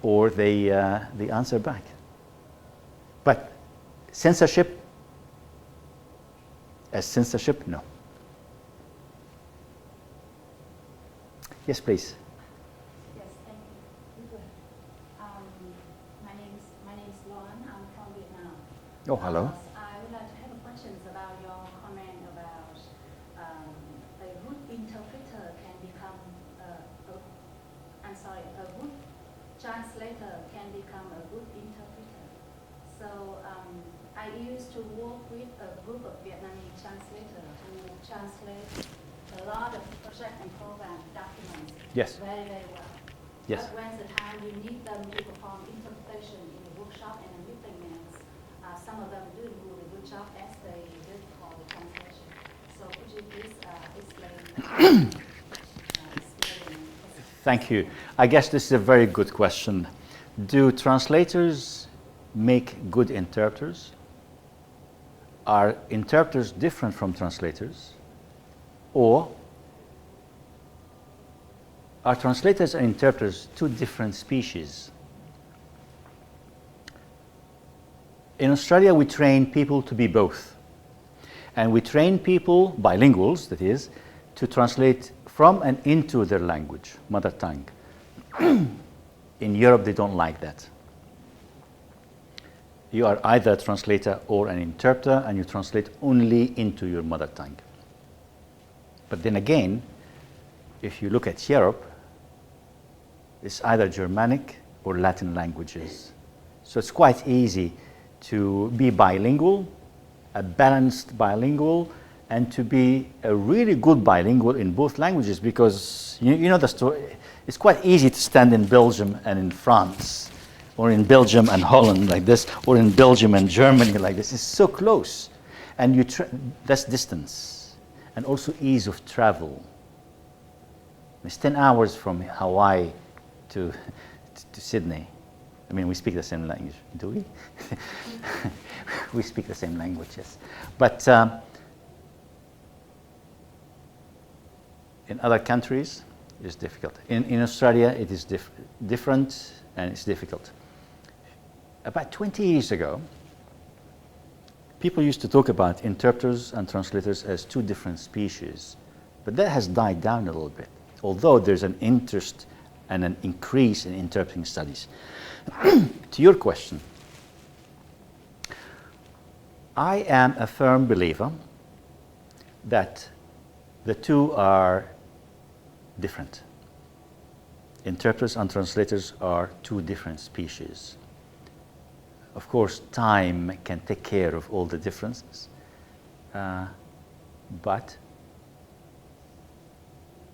or they answer back. But censorship, as censorship, no. Yes, please. Yes, thank you. My name is Lauren. I'm from Vietnam. Oh, hello. I would like to have questions about your comment about a good interpreter can become a good translator can become a good interpreter. So I used to work with a group of Vietnamese translators who translate a lot of project and program documents Yes. very, very well. Yes. But when the time you need them to perform interpretation in the workshop and the meetings, some of them didn't do a good job as they did for the translation. So could you please explain? Thank you. I guess this is a very good question. Do translators make good interpreters? Are interpreters different from translators? Or are translators and interpreters two different species? In Australia, we train people to be both. And we train people, bilinguals that is, to translate from and into their language, mother tongue. In Europe, they don't like that. You are either a translator or an interpreter, and you translate only into your mother tongue. But then again, if you look at Europe, it's either Germanic or Latin languages. So it's quite easy to be bilingual, a balanced bilingual, and to be a really good bilingual in both languages, because you know the story. It's quite easy to stand in Belgium and in France, or in Belgium and Holland like this, or in Belgium and Germany like this. It's so close. And that's distance, and also ease of travel. It's 10 hours from Hawaii to Sydney. I mean, we speak the same language, do we? We speak the same language, yes. But in other countries, it's difficult. In Australia, it is different, and it's difficult. About 20 years ago, people used to talk about interpreters and translators as two different species, but that has died down a little bit, although there's an interest and an increase in interpreting studies. To your question, I am a firm believer that the two are different. Interpreters and translators are two different species. Of course, time can take care of all the differences, but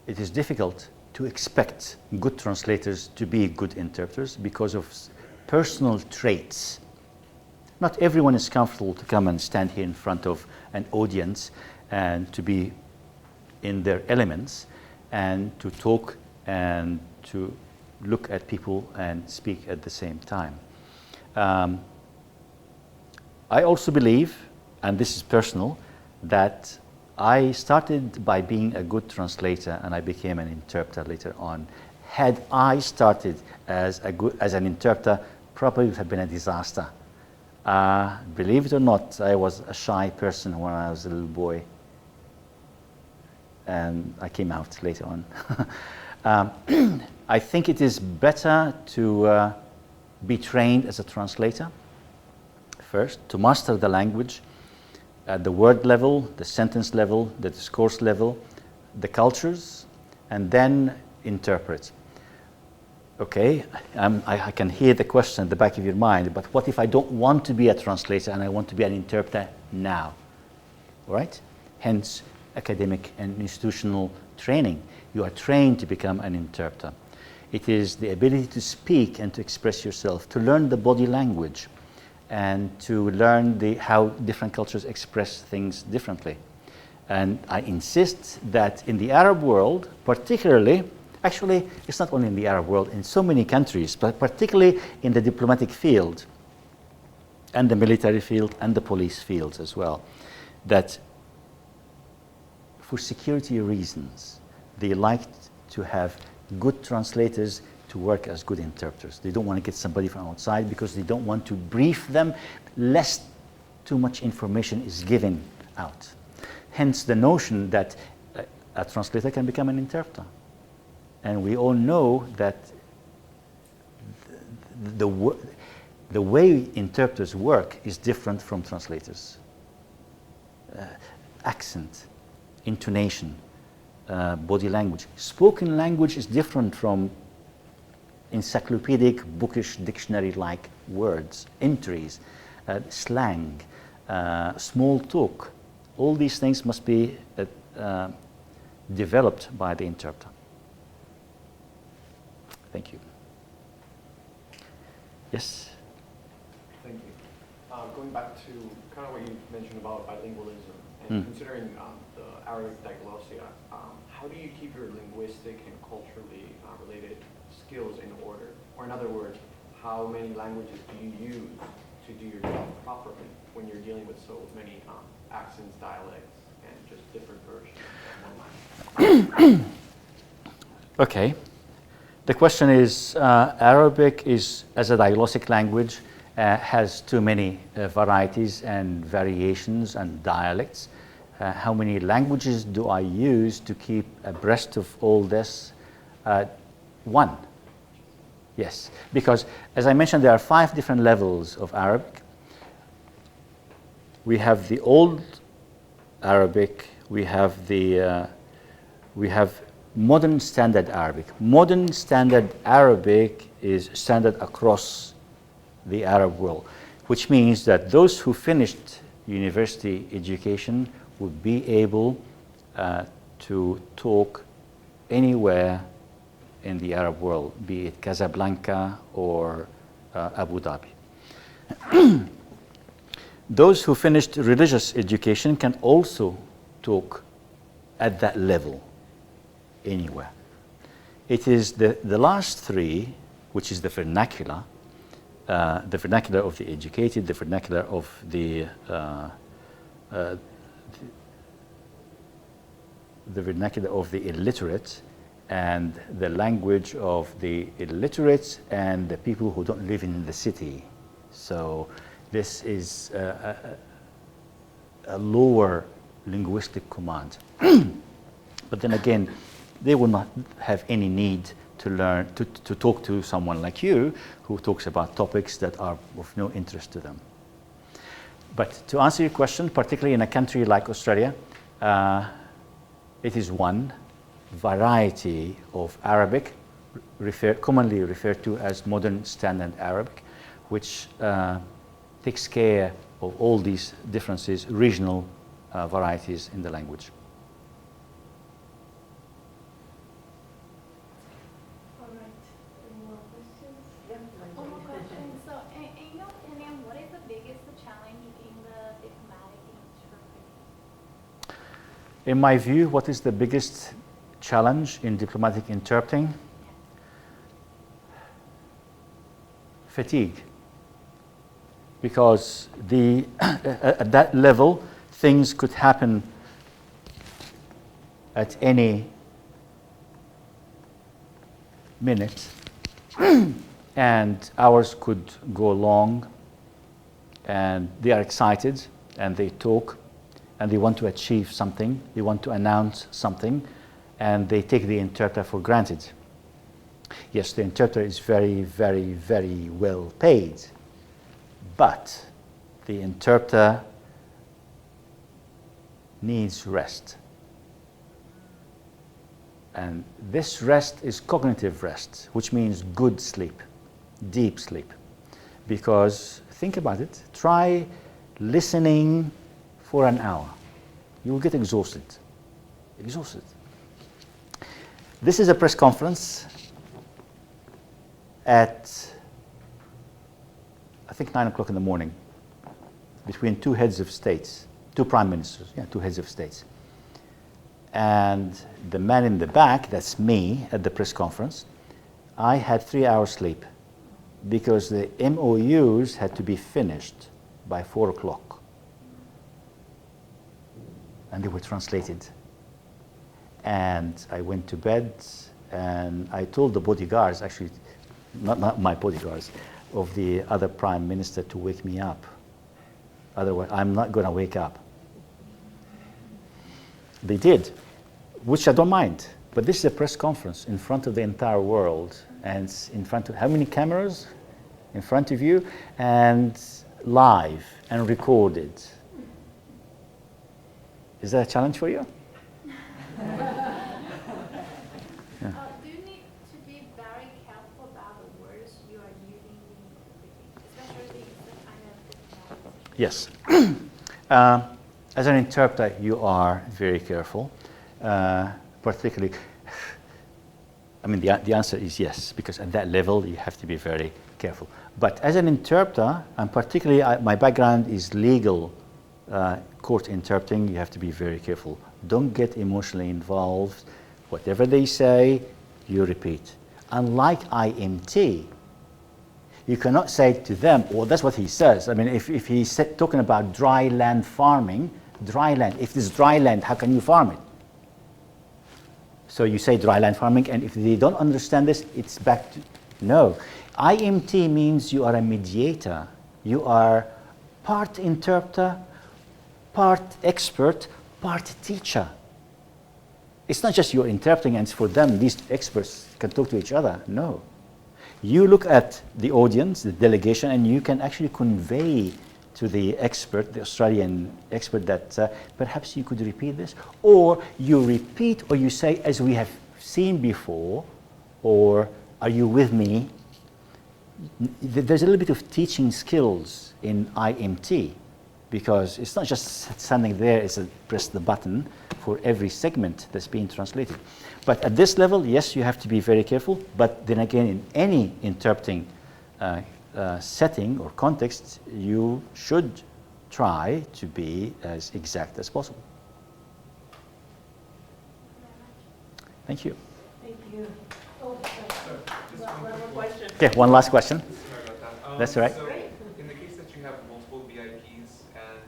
it is difficult to expect good translators to be good interpreters because of personal traits. Not everyone is comfortable to come and stand here in front of an audience and to be in their elements and to talk and to look at people and speak at the same time. I also believe, and this is personal, that I started by being a good translator and I became an interpreter later on. Had I started as an interpreter, probably it would have been a disaster. Believe it or not, I was a shy person when I was a little boy, and I came out later on. I think it is better to be trained as a translator first, to master the language at the word level, the sentence level, the discourse level, the cultures, and then interpret. Okay, I can hear the question at the back of your mind, but what if I don't want to be a translator and I want to be an interpreter now? All right? Hence, academic and institutional training. You are trained to become an interpreter. It is the ability to speak and to express yourself, to learn the body language, and to learn how different cultures express things differently. And I insist that in the Arab world, particularly, actually, it's not only in the Arab world, in so many countries, but particularly in the diplomatic field, and the military field, and the police fields as well, that for security reasons, they like to have good translators to work as good interpreters. They don't want to get somebody from outside because they don't want to brief them lest too much information is given out. Hence the notion that a translator can become an interpreter. And we all know that the way interpreters work is different from translators. Accent, intonation, body language. Spoken language is different from encyclopedic, bookish, dictionary-like words, entries, slang, small talk. All these things must be developed by the interpreter. Thank you. Yes? Thank you. Going back to kind of what you mentioned about bilingualism and considering the Arabic diglossia, how do you keep your linguistic and culturally related skills in order? Or in other words, how many languages do you use to do your job properly when you're dealing with so many accents, dialects, and just different versions of one language? Okay. The question is, Arabic is, as a diglossic language, has too many varieties and variations and dialects. How many languages do I use to keep abreast of all this? One. Yes, because as I mentioned, there are 5 different levels of Arabic. We have the Old Arabic, we have Modern Standard Arabic. Modern Standard Arabic is standard across the Arab world, which means that those who finished university education would be able to talk anywhere in the Arab world, be it Casablanca or Abu Dhabi. Those who finished religious education can also talk at that level anywhere. It is the last 3, which is the vernacular of the educated, the vernacular of the vernacular of the illiterate, and the language of the illiterates and the people who don't live in the city. So this is a lower linguistic command. But then again, they will not have any need to learn to talk to someone like you who talks about topics that are of no interest to them. But to answer your question, particularly in a country like Australia, it is one variety of Arabic, commonly referred to as Modern Standard Arabic, which takes care of all these differences, regional varieties in the language. All right. Any more questions? One more question. So, in your opinion, what is the biggest challenge in the diplomatic interpreting? In my view, what is the biggest challenge in diplomatic interpreting? Fatigue. Because at that level, things could happen at any minute, and hours could go long, and they are excited, and they talk, and they want to achieve something, they want to announce something, and they take the interpreter for granted. Yes, the interpreter is very, very, very well paid, but the interpreter needs rest. And this rest is cognitive rest, which means good sleep, deep sleep. Because think about it, try listening for an hour. You will get exhausted. Exhausted. This is a press conference at, I think, 9 o'clock in the morning, between 2 heads of states, 2 prime ministers, 2 heads of states. And the man in the back, that's me at the press conference, I had 3 hours sleep because the MOUs had to be finished by 4 o'clock. And they were translated And I went to bed, and I told the bodyguards, actually, not my bodyguards, of the other prime minister to wake me up. Otherwise, I'm not going to wake up. They did, which I don't mind. But this is a press conference in front of the entire world, and in front of how many cameras? In front of you, and live and recorded. Is that a challenge for you? Do you need to be very careful about the words you are using in interpreting, especially in this kind of Yes. As an interpreter, you are very careful, particularly. I mean, the answer is yes, because at that level, you have to be very careful. But as an interpreter, and particularly my background is legal court interpreting, you have to be very careful. Don't get emotionally involved. Whatever they say, you repeat. Unlike IMT, you cannot say to them, well, that's what he says. I mean, if he's talking about dry land farming, dry land, if this is dry land, how can you farm it? So you say dry land farming, and if they don't understand this, it's back to, no. IMT means you are a mediator. You are part interpreter, part expert, part teacher. It's not just you're interpreting and it's for them, these experts can talk to each other. No. You look at the audience, the delegation, and you can actually convey to the expert, the Australian expert, that perhaps you could repeat this, or you repeat, or you say, as we have seen before, or are you with me? There's a little bit of teaching skills in IMT, because it's not just standing there, it's a press the button for every segment that's being translated. But at this level, yes, you have to be very careful, but then again, in any interpreting setting or context, you should try to be as exact as possible. Thank you. Thank you. Oh, one more question. Okay, one last question. Sorry about that. That's all right. So, in the case that you have multiple VIPs and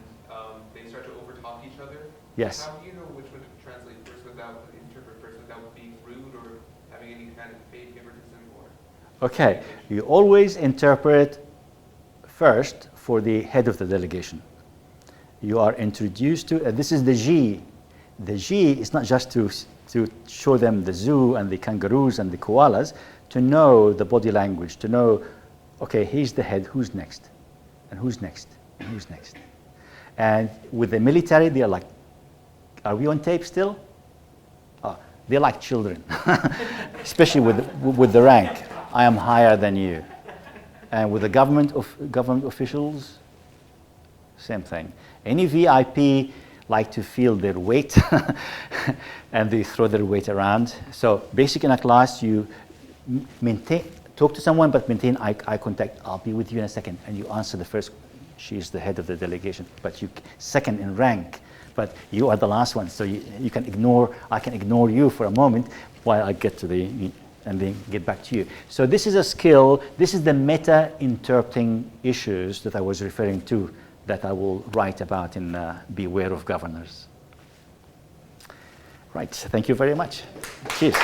they start to overtalk each other, Yes. how do you know which one to translate first without interpret first without being rude or having any kind of favoritism or? Okay, you always interpret first for the head of the delegation. You are introduced to, this is the G. The G is not just to show them the zoo and the kangaroos and the koalas, to know the body language, to know, okay, he's the head, who's next? And who's next? And who's next? And with the military, they're like, are we on tape still? They're like children, especially with the rank. I am higher than you. And with the government officials, same thing. Any VIP like to feel their weight, and they throw their weight around. So basically in a class, you talk to someone, but maintain eye contact. I'll be with you in a second. And you answer the first, she is the head of the delegation, but you second in rank. But you are the last one, so you can ignore, I can ignore you for a moment while I get to and then get back to you. So this is a skill, this is the meta-interpreting issues that I was referring to, that I will write about in Beware of Governors. Right, thank you very much. Cheers.